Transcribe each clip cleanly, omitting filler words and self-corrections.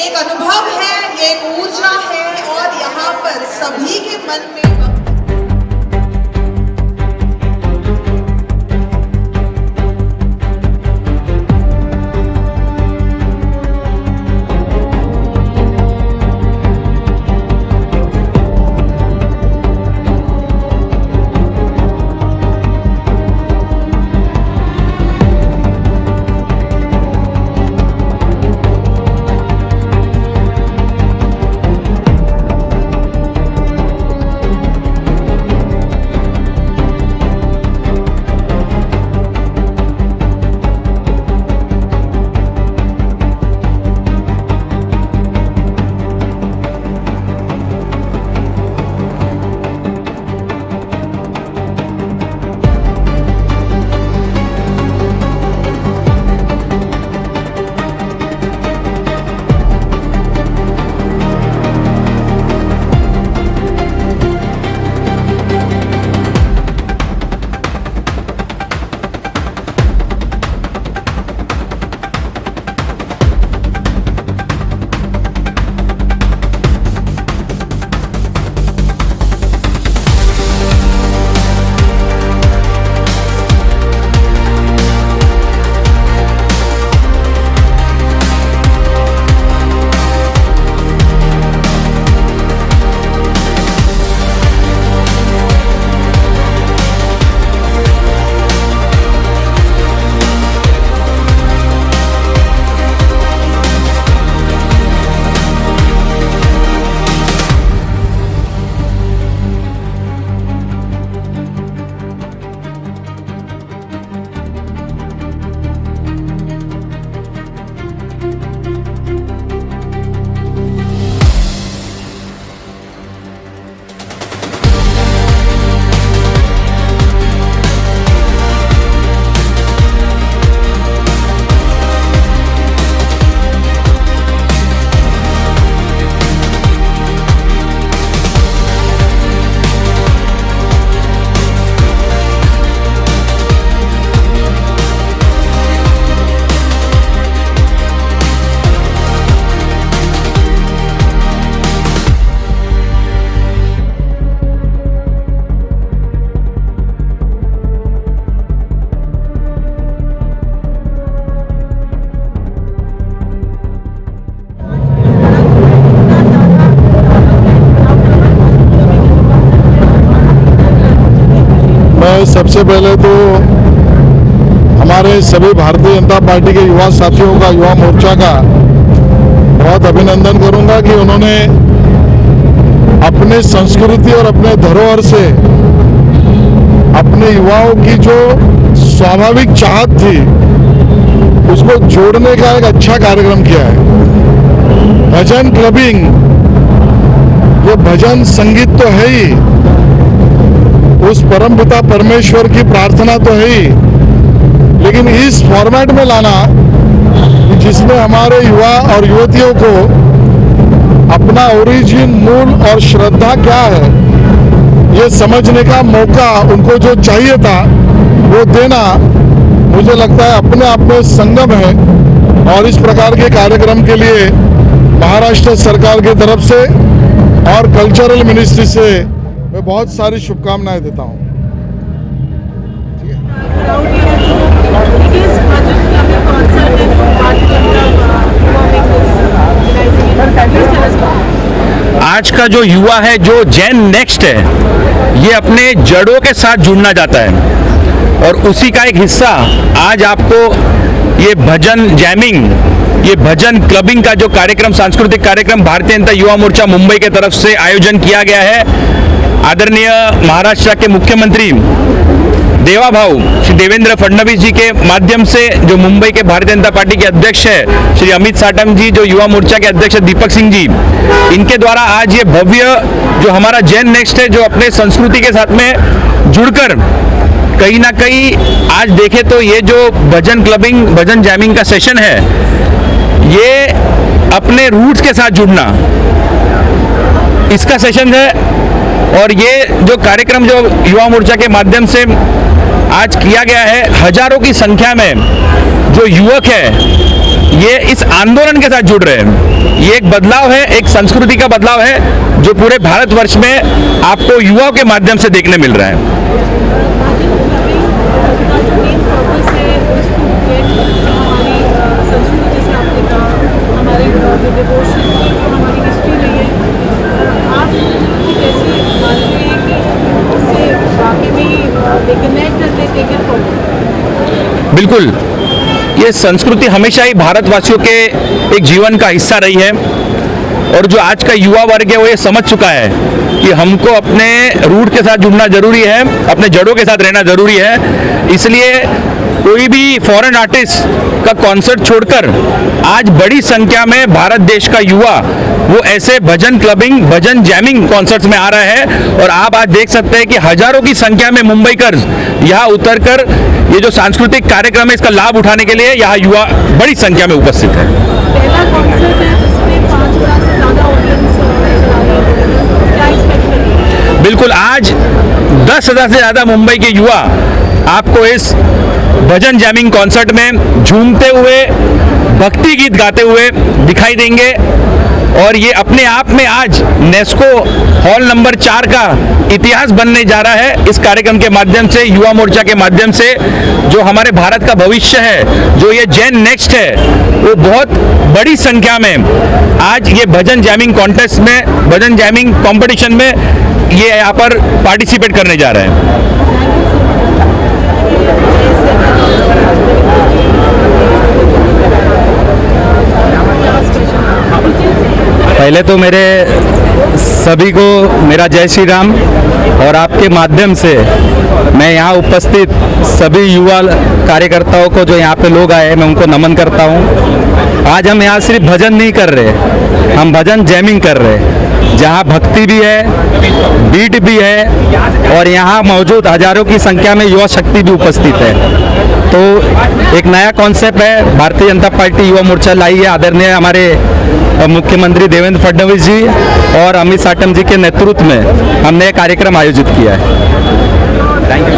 एक अनुभव है, ये एक ऊर्जा है और यहाँ पर सभी के मन में सबसे पहले तो हमारे सभी भारतीय जनता पार्टी के युवा साथियों का, युवा मोर्चा का बहुत अभिनंदन करूंगा कि उन्होंने अपने संस्कृति और अपने धरोहर से अपने युवाओं की जो स्वाभाविक चाहत थी उसको जोड़ने का एक अच्छा कार्यक्रम किया है। भजन क्लबिंग, ये भजन संगीत तो है ही, उस परमपिता परमेश्वर की प्रार्थना तो है ही, लेकिन इस फॉर्मेट में लाना जिसमें हमारे युवा और युवतियों को अपना ओरिजिन, मूल और श्रद्धा क्या है ये समझने का मौका उनको जो चाहिए था वो देना, मुझे लगता है अपने आप में संगम है। और इस प्रकार के कार्यक्रम के लिए महाराष्ट्र सरकार की तरफ से और कल्चरल मिनिस्ट्री से मैं बहुत सारी शुभकामनाएं देता हूं। आज का जो युवा है, जो जेन नेक्स्ट है, ये अपने जड़ों के साथ जुड़ना चाहता है और उसी का एक हिस्सा आज आपको ये भजन जैमिंग, ये भजन क्लबिंग का जो कार्यक्रम, सांस्कृतिक कार्यक्रम भारतीय जनता युवा मोर्चा मुंबई के तरफ से आयोजन किया गया है। आदरणीय महाराष्ट्र के मुख्यमंत्री देवा भाऊ श्री देवेंद्र फडणवीस जी के माध्यम से, जो मुंबई के भारतीय जनता पार्टी के अध्यक्ष है श्री अमित साटम जी, जो युवा मोर्चा के अध्यक्ष दीपक सिंह जी, इनके द्वारा आज ये भव्य जो हमारा जेन नेक्स्ट है, जो अपने संस्कृति के साथ में जुड़कर कहीं ना कहीं आज देखे तो ये जो भजन क्लबिंग, भजन जैमिंग का सेशन है, ये अपने रूट्स के साथ जुड़ना, इसका सेशन है। और ये जो कार्यक्रम जो युवा मोर्चा के माध्यम से आज किया गया है, हजारों की संख्या में जो युवक है ये इस आंदोलन के साथ जुड़ रहे हैं। ये एक बदलाव है, एक संस्कृति का बदलाव है जो पूरे भारतवर्ष में आपको युवाओं के माध्यम से देखने मिल रहा है। बिल्कुल, ये संस्कृति हमेशा ही भारतवासियों के एक जीवन का हिस्सा रही है और जो आज का युवा वर्ग है वो ये समझ चुका है कि हमको अपने रूट के साथ जुड़ना जरूरी है, अपने जड़ों के साथ रहना जरूरी है। इसलिए कोई भी फॉरेन आर्टिस्ट का कॉन्सर्ट छोड़कर आज बड़ी संख्या में भारत देश का युवा वो ऐसे भजन क्लबिंग, भजन जैमिंग कॉन्सर्ट्स में आ रहा है और आप आज देख सकते हैं कि हजारों की संख्या में मुंबईकर यहाँ उतरकर ये जो सांस्कृतिक कार्यक्रम है इसका लाभ उठाने के लिए यहाँ युवा बड़ी संख्या में उपस्थित है। पहला कॉन्सर्ट है जिसमें 5,000 से ज़्यादा ऑडियंस क्या एक्सपेक्ट करेंगे? बिल्कुल, आज 10,000 से ज़्यादा मुंबई के युवा आपको इस भजन जैमिंग कॉन्सर्ट में झूमते हुए, भक्ति गीत गाते हुए दिखाई देंगे और ये अपने आप में आज नेस्को हॉल नंबर 4 का इतिहास बनने जा रहा है। इस कार्यक्रम के माध्यम से, युवा मोर्चा के माध्यम से जो हमारे भारत का भविष्य है, जो ये जेन नेक्स्ट है, वो बहुत बड़ी संख्या में आज ये भजन जैमिंग कॉन्टेस्ट में, भजन जैमिंग कंपटीशन में ये यहाँ पर पार्टिसिपेट करने जा रहे हैं। पहले तो मेरे सभी को मेरा जय श्री राम और आपके माध्यम से मैं यहाँ उपस्थित सभी युवा कार्यकर्ताओं को जो यहाँ पे लोग आए मैं उनको नमन करता हूँ। आज हम यहाँ सिर्फ भजन नहीं कर रहे, हम भजन जैमिंग कर रहे, जहाँ भक्ति भी है, बीट भी है और यहाँ मौजूद हजारों की संख्या में युवा शक्ति भी उपस्थित है। तो एक नया कॉन्सेप्ट है भारतीय जनता पार्टी युवा मोर्चा लाई है, आदरणीय हमारे मुख्यमंत्री देवेंद्र फडणवीस जी और अमित साटम जी के नेतृत्व में हमने ये कार्यक्रम आयोजित किया है। Thank you.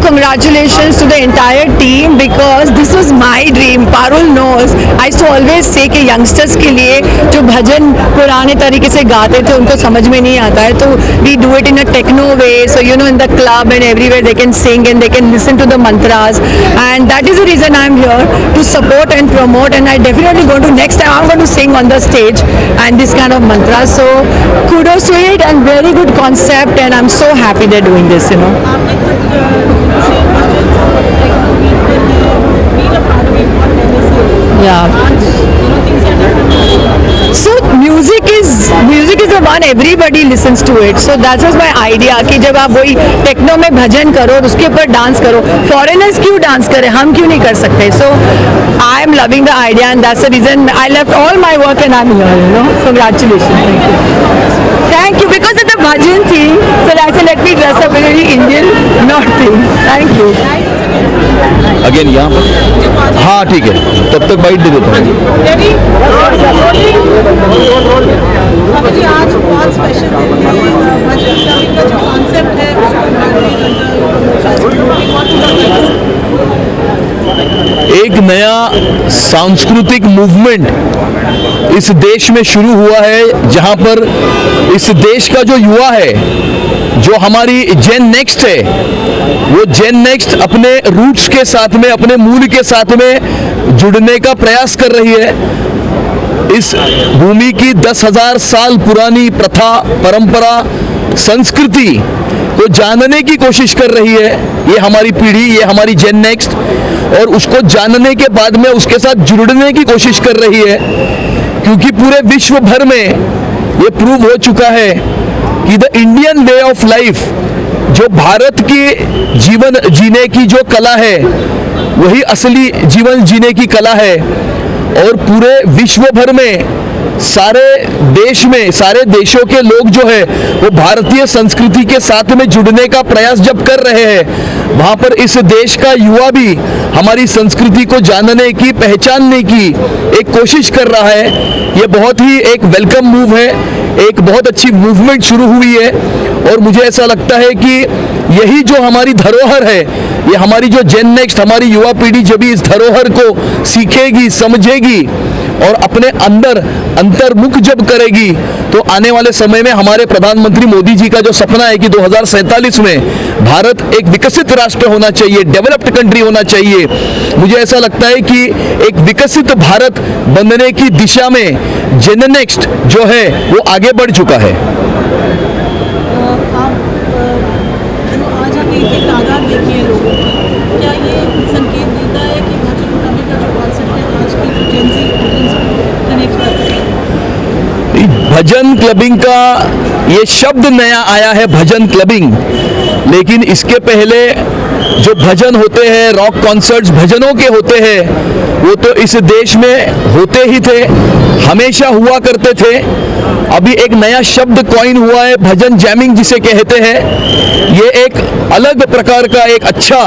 Congratulations to the entire team because this was my dream. Parul knows. I used to always say कि youngsters के लिए जो भजन पुराने तरीके से गाते थे उनको समझ में नहीं आता है, तो we do it in a techno way. So you know in the club and everywhere they can sing and they can listen to the mantras, and that is the reason I am here to support and promote. And I definitely going to next time I'm going to sing on the stage and this kind of mantras. So kudos to it and very good concept, and I'm so happy they're doing this. You know. Yeah. So music is the one everybody listens to it. So that was my idea कि जब आप वही techno में भजन करो उसके ऊपर dance करो, foreigners क्यों डांस करें, हम क्यों नहीं कर सकते. So I am loving the idea and that's the reason I left all my work and I'm here. You know, congratulations. Thank you. Because of the bhajan thing, so I said let me dress up in a very Indian North thing. Thank you. Again यहाँ पर हाँ ठीक है, तब तक bite दे देता हूँ। जी आज बहुत स्पेशल दिन है, भजन का जो कॉन्सेप्ट है एक नया सांस्कृतिक मूवमेंट इस देश में शुरू हुआ है, जहां पर इस देश का जो युवा है, जो हमारी जेन नेक्स्ट है, वो जेन नेक्स्ट अपने रूट्स के साथ में, अपने मूल के साथ में जुड़ने का प्रयास कर रही है। इस भूमि की 10,000 साल पुरानी प्रथा, परंपरा, संस्कृति को जानने की कोशिश कर रही है ये हमारी पीढ़ी, ये हमारी जेन नेक्स्ट, और उसको जानने के बाद में उसके साथ जुड़ने की कोशिश कर रही है, क्योंकि पूरे विश्व भर में ये प्रूव हो चुका है कि the Indian way of life, जो भारत की जीवन जीने की जो कला है, वही असली जीवन जीने की कला है। और पूरे विश्व भर में सारे देश में, सारे देशों के लोग जो है वो भारतीय संस्कृति के साथ में जुड़ने का प्रयास जब कर रहे हैं, वहाँ पर इस देश का युवा भी हमारी संस्कृति को जानने की, पहचानने की एक कोशिश कर रहा है। ये बहुत ही एक वेलकम मूव है, एक बहुत अच्छी मूवमेंट शुरू हुई है और मुझे ऐसा लगता है कि यही जो हमारी धरोहर है, ये हमारी जो जेन नेक्स्ट, हमारी युवा पीढ़ी जब भी इस धरोहर को सीखेगी, समझेगी और अपने अंदर अंतर्मुख जब करेगी, तो आने वाले समय में हमारे प्रधानमंत्री मोदी जी का जो सपना है कि 2047 में भारत एक विकसित राष्ट्र होना चाहिए, डेवलप्ड कंट्री होना चाहिए, मुझे ऐसा लगता है कि एक विकसित भारत बनने की दिशा में जेन नेक्स्ट जो है वो आगे बढ़ चुका है। आप जो आज आप एक तादाद देखिए लोगों की, क्या ये संकेत देता है कि भाजपा पुराने का जो कॉन्सेप्ट है आज की जो जेन ज़ी कनेक्ट करता है? भजन क्लबिंग का ये शब्द नया आया है, भजन क्लबिंग, लेकिन इसके पहले जो भजन होते हैं, रॉक कॉन्सर्ट्स भजनों के होते हैं, वो तो इस देश में होते ही थे, हमेशा हुआ करते थे। अभी एक नया शब्द कॉइन हुआ है, भजन जैमिंग जिसे कहते हैं। ये एक अलग प्रकार का एक अच्छा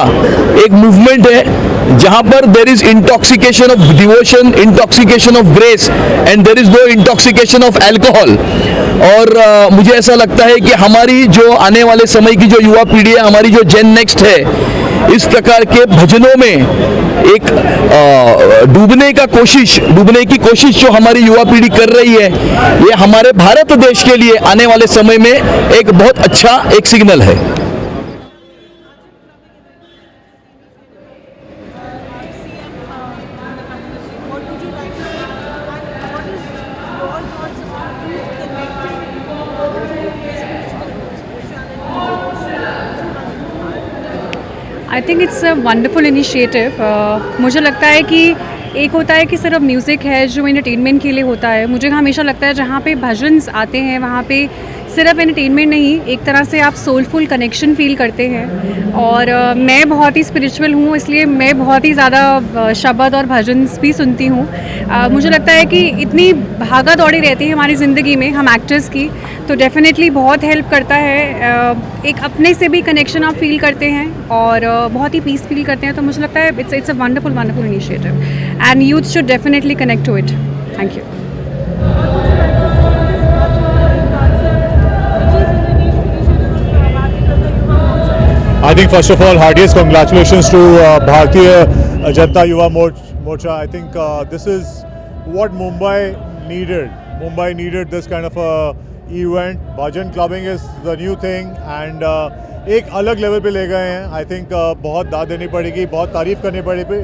एक मूवमेंट है जहां पर there is intoxication of devotion, intoxication of grace and there is no intoxication of alcohol. और मुझे ऐसा लगता है कि हमारी जो आने वाले समय की जो युवा पीढ़ी है, हमारी जो जेन नेक्स्ट है, इस प्रकार के भजनों में एक डूबने की कोशिश जो हमारी युवा पीढ़ी कर रही है, ये हमारे भारत देश के लिए आने वाले समय में एक बहुत अच्छा एक सिग्नल है। I think it's a wonderful initiative. मुझे लगता है कि एक होता है कि सिर्फ म्यूज़िक है जो एंटरटेनमेंट के लिए होता है। मुझे हमेशा लगता है जहाँ पे भजन्स आते हैं वहाँ पे सिर्फ एंटरटेनमेंट नहीं, एक तरह से आप सोलफुल कनेक्शन फील करते हैं। और मैं बहुत ही स्पिरिचुअल हूँ, इसलिए मैं बहुत ही ज़्यादा शब्द और भजन्स भी सुनती हूँ। मुझे लगता है कि इतनी भागा दौड़ी रहती है हमारी ज़िंदगी में हम एक्टर्स की, तो डेफिनेटली बहुत हेल्प करता है। एक अपने से भी कनेक्शन आप फील करते हैं और बहुत ही पीस फील करते हैं। तो मुझे लगता है it's a wonderful initiative and youth should definitely connect to it. Thank you. I think first of all, heartiest congratulations to Bharatiya Janata Yuva Morcha. I think this is what Mumbai needed. Mumbai needed this kind of a event. Bhajan clubbing is the new thing and एक अलग level पे ले गए हैं। I think बहुत दाद देनी पड़ेगी, बहुत तारीफ़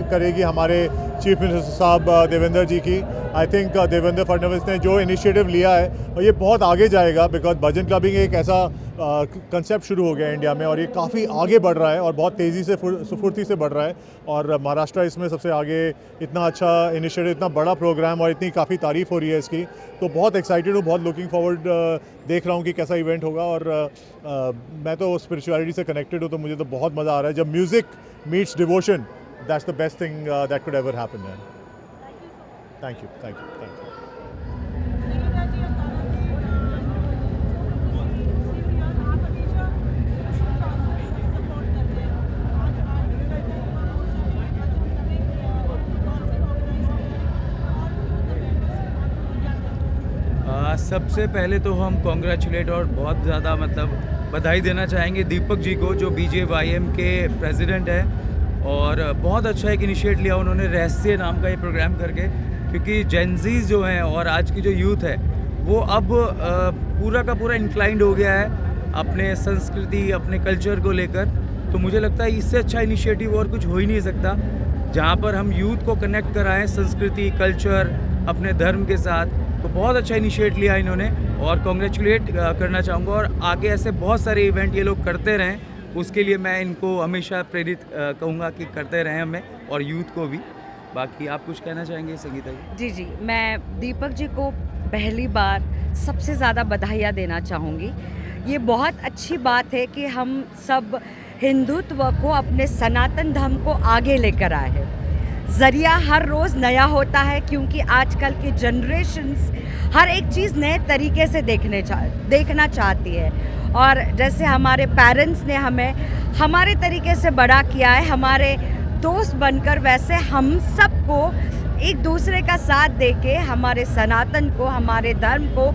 करेगी हमारे चीफ मिनिस्टर साहब देवेंद्र जी की। आई थिंक देवेंद्र फडणवीस ने जो इनिशिएटिव लिया है और ये बहुत आगे जाएगा, बिकॉज भजन क्लबिंग एक ऐसा कंसेप्ट शुरू हो गया इंडिया में और ये काफ़ी आगे बढ़ रहा है और बहुत तेज़ी से सुफुर्ती से बढ़ रहा है। और महाराष्ट्र इसमें सबसे आगे, इतना अच्छा इनिशिएटिव, इतना बड़ा प्रोग्राम और इतनी काफ़ी तारीफ़ हो रही है इसकी, तो बहुत एक्साइटेड हूँ, बहुत लुकिंग फॉरवर्ड देख रहा हूँ कि कैसा इवेंट होगा। और मैं तो स्पिरिचुअलिटी से कनेक्टेड हूँ, तो मुझे तो बहुत मज़ा आ रहा है। जब music meets devotion, that's the best thing that could ever happen. Thank you, thank you, thank you. सबसे पहले तो हम कॉन्ग्रेचुलेट और बहुत ज़्यादा बधाई देना चाहेंगे दीपक जी को, जो BJYM के प्रेसिडेंट हैं। और बहुत अच्छा एक इनिशिएट लिया उन्होंने रहस्य नाम का ये प्रोग्राम करके, क्योंकि जेनजीज जो हैं और आज की जो यूथ है वो अब पूरा का पूरा इंक्लाइंड हो गया है अपने संस्कृति, अपने कल्चर को लेकर। तो मुझे लगता है इससे अच्छा इनिशिएटिव और कुछ हो ही नहीं सकता, जहाँ पर हम यूथ को कनेक्ट कराएं संस्कृति, कल्चर, अपने धर्म के साथ। तो बहुत अच्छा इनिशिएट लिया इन्होंने और कॉन्ग्रेचुलेट करना चाहूँगा। और आगे ऐसे बहुत सारे इवेंट ये लोग करते रहें, उसके लिए मैं इनको हमेशा प्रेरित कहूँगा कि करते रहें हमें और यूथ को भी। बाकी आप कुछ कहना चाहेंगे संगीता जी? जी, मैं दीपक जी को पहली बार सबसे ज़्यादा बधाइयाँ देना चाहूँगी। ये बहुत अच्छी बात है कि हम सब हिंदुत्व को, अपने सनातन धर्म को आगे लेकर आए हैं। ज़रिया हर रोज़ नया होता है, क्योंकि आजकल के जनरेशन्स हर एक चीज़ नए तरीके से देखना चाहती है। और जैसे हमारे पेरेंट्स ने हमें हमारे तरीके से बड़ा किया है, हमारे दोस्त बनकर, वैसे हम सबको एक दूसरे का साथ देके हमारे सनातन को, हमारे धर्म को,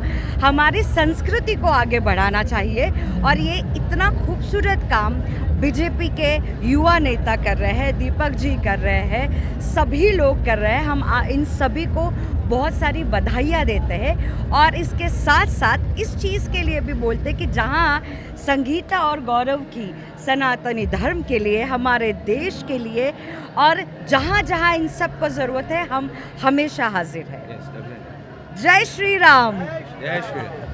हमारी संस्कृति को आगे बढ़ाना चाहिए। और ये इतना खूबसूरत काम बीजेपी के युवा नेता कर रहे हैं, दीपक जी कर रहे हैं, सभी लोग कर रहे हैं। हम इन सभी को बहुत सारी बधाइयाँ देते हैं और इसके साथ साथ इस चीज़ के लिए भी बोलते हैं कि जहाँ संगीता और गौरव की सनातनी धर्म के लिए, हमारे देश के लिए, और जहाँ जहाँ इन सब को ज़रूरत है, हम हमेशा हाजिर हैं। जय श्री राम। जय श्री राम।